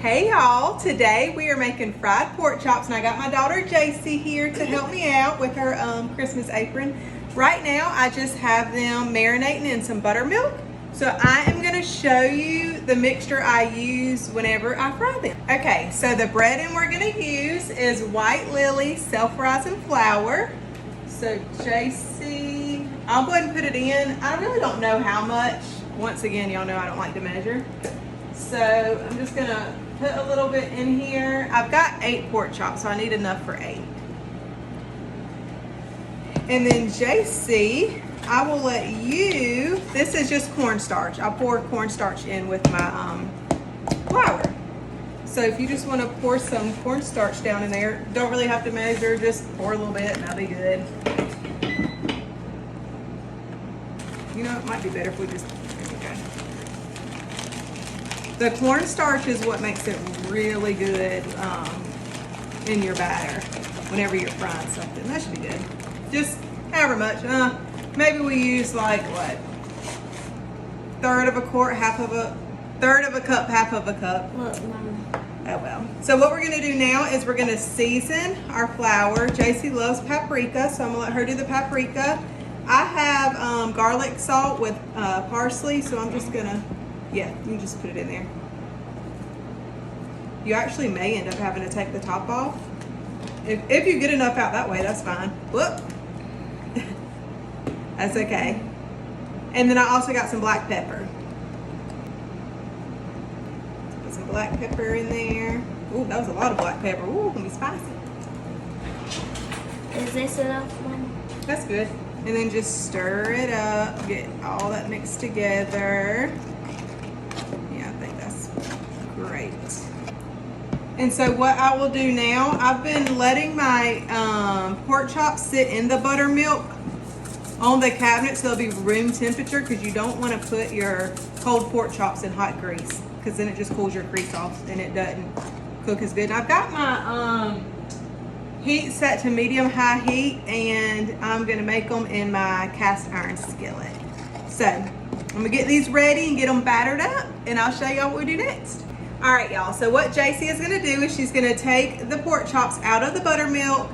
Hey y'all, today we are making fried pork chops and I got my daughter JC here to help me out with her Christmas apron. Right now I just have them marinating in some buttermilk. So I am going to show you the mixture I use whenever I fry them. Okay, so the breading we're going to use is White Lily self-rising flour. So JC, I'll go ahead and put it in. I really don't know how much. Once again, y'all know I don't like to measure. So I'm just going to put a little bit in here. I've got 8 pork chops, so I need enough for 8. And then JC, I will let you, this is just cornstarch. I'll pour cornstarch in with my flour. So if you just want to pour some cornstarch down in there, don't really have to measure, just pour a little bit and that'll be good. You know, it might be better if we just, the cornstarch is what makes it really good in your batter whenever you're frying something. That should be good. Just however much. Maybe we use like what? Third of a quart, third of a cup, half of a cup. Look, Mama. Oh well. So what we're gonna do now is we're gonna season our flour. JC loves paprika, so I'm gonna let her do the paprika. I have garlic salt with parsley, so I'm just gonna, yeah, you can just put it in there. You actually may end up having to take the top off. If you get enough out that way, that's fine. Whoop. That's okay. And then I also got some black pepper. Put some black pepper in there. Ooh, that was a lot of black pepper. Ooh, it's gonna be spicy. Is this enough, Mama? That's good. And then just stir it up, get all that mixed together. Yeah, I think that's great. And so what I will do now, I've been letting my pork chops sit in the buttermilk on the cabinet so they'll be room temperature, because you don't want to put your cold pork chops in hot grease, because then it just cools your grease off and it doesn't cook as good. And I've got my heat set to medium-high heat, and I'm gonna make them in my cast iron skillet. So I'm gonna get these ready and get them battered up, and I'll show y'all what we do next. All right, y'all, so what JC is gonna do is she's gonna take the pork chops out of the buttermilk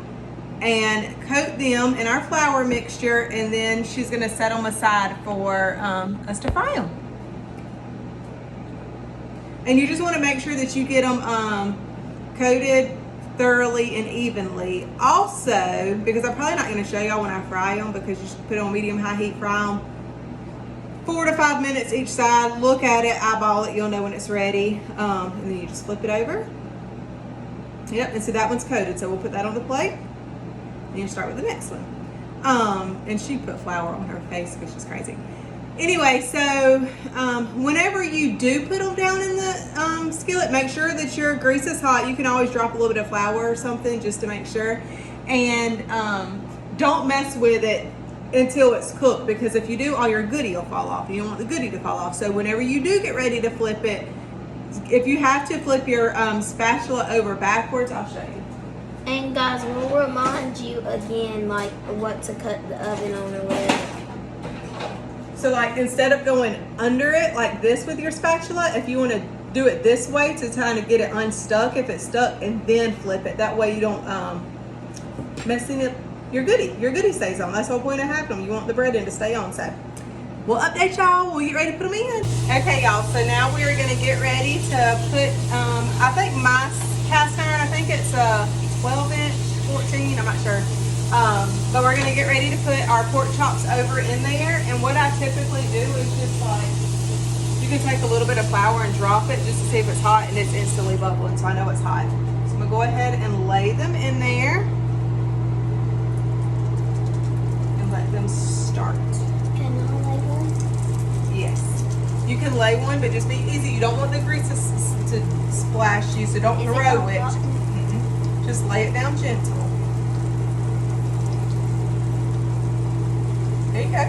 and coat them in our flour mixture, and then she's gonna set them aside for us to fry them. And you just wanna make sure that you get them coated thoroughly and evenly. Also, because I'm probably not going to show y'all when I fry them, because you should put it on medium-high heat, fry them 4 to 5 minutes each side. Look at it, eyeball it, you'll know when it's ready. And then you just flip it over. Yep, and so that one's coated, so we'll put that on the plate. And you start with the next one. And she put flour on her face because she's crazy. Anyway, so whenever you do put them down in the skillet, make sure that your grease is hot. You can always drop a little bit of flour or something just to make sure. And don't mess with it until it's cooked, because if you do, all your goodie will fall off. You don't want the goodie to fall off. So whenever you do get ready to flip it, if you have to flip your spatula over backwards, I'll show you. And guys, we'll remind you again, like, what to cut the oven on or whatever. So like, instead of going under it like this with your spatula, if you want to do it this way to kind of get it unstuck if it's stuck, and then flip it. That way you don't messing up your goodie. Your goodie stays on. That's the whole point of having them. You want the breading to stay on. So we'll update y'all when we get ready to put them in. Okay, y'all. So now we're going to get ready to put, I think my cast iron, I think it's a 12-inch, 14, I'm not sure. But we're gonna get ready to put our pork chops over in there. And what I typically do is just like, you can take a little bit of flour and drop it just to see if it's hot, and it's instantly bubbling, so I know it's hot. So I'm gonna go ahead and lay them in there and let them start. Can I lay one? Yes. You can lay one, but just be easy. You don't want the grease to splash you, so don't throw it. Just lay it down gentle. There you go.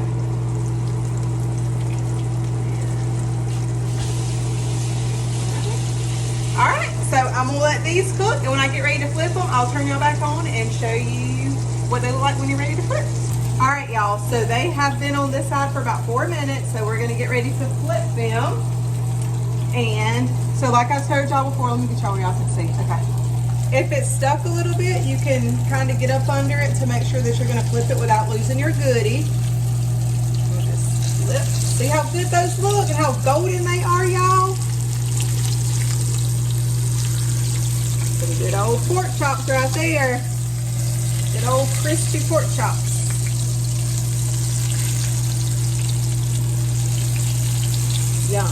All right, so I'm gonna let these cook, and when I get ready to flip them, I'll turn y'all back on and show you what they look like when you're ready to flip. All right, y'all, so they have been on this side for about 4 minutes, so we're gonna get ready to flip them. And so like I told y'all before, let me get y'all where y'all can see. Okay. If it's stuck a little bit, you can kind of get up under it to make sure that you're going to flip it without losing your goodie. We'll just flip. See how good those look and how golden they are, y'all? Some good old pork chops right there. Good old crispy pork chops. Yum.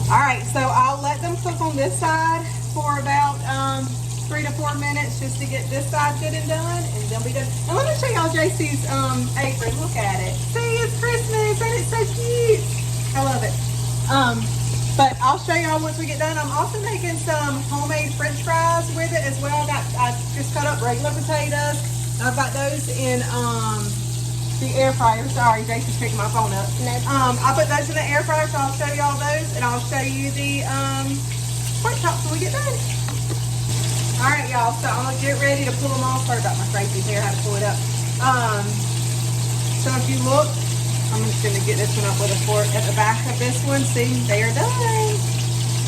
Alright, so I'll let them cook on this side for about 3 to 4 minutes just to get this side good and done, and they'll be done. And let me show y'all JC's apron. Look at it. See, it's Christmas and it's so cute. I love it. But I'll show y'all once we get done. I'm also making some homemade French fries with it as well. I just cut up regular potatoes. I've got those in the air fryer. Sorry, Jason's picking my phone up. I put those in the air fryer, so I'll show y'all those, and I'll show you the pork chops when we get done. All right, y'all. So I'm gonna get ready to pull them off. Sorry about my crazy hair. How to pull it up. So if you look, I'm just gonna get this one up with a fork at the back of this one. See, they are done,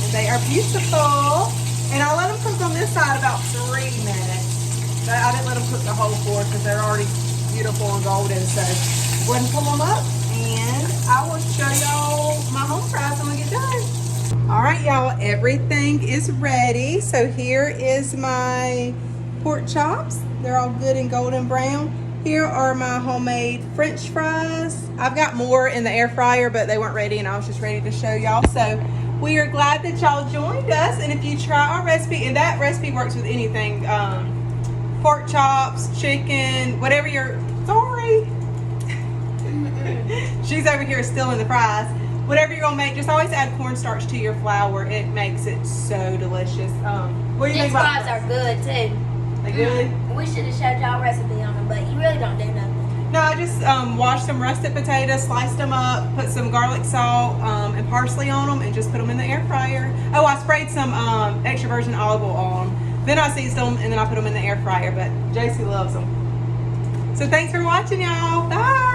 and they are beautiful. And I'll let them cook on this side about 3 minutes. But I didn't let them cook the whole 4 because they're already beautiful and golden. So go ahead and pull them up, and I will show y'all my home fries when we get done. All right, y'all, everything is ready. So here is my pork chops. They're all good and golden brown. Here are my homemade French fries. I've got more in the air fryer, but they weren't ready and I was just ready to show y'all. So we are glad that y'all joined us. And if you try our recipe, and that recipe works with anything, pork chops, chicken, whatever you're, sorry. She's over here still in the fries. Whatever you're gonna make, just always add cornstarch to your flour. It makes it so delicious. What do you think about These fries are good too. They good? We should have showed y'all a recipe on them, but you really don't do nothing. No, I just washed some russet potatoes, sliced them up, put some garlic salt and parsley on them, and just put them in the air fryer. Oh, I sprayed some extra virgin olive oil on them. Then I seasoned them, and then I put them in the air fryer, but JC loves them. So thanks for watching, y'all. Bye.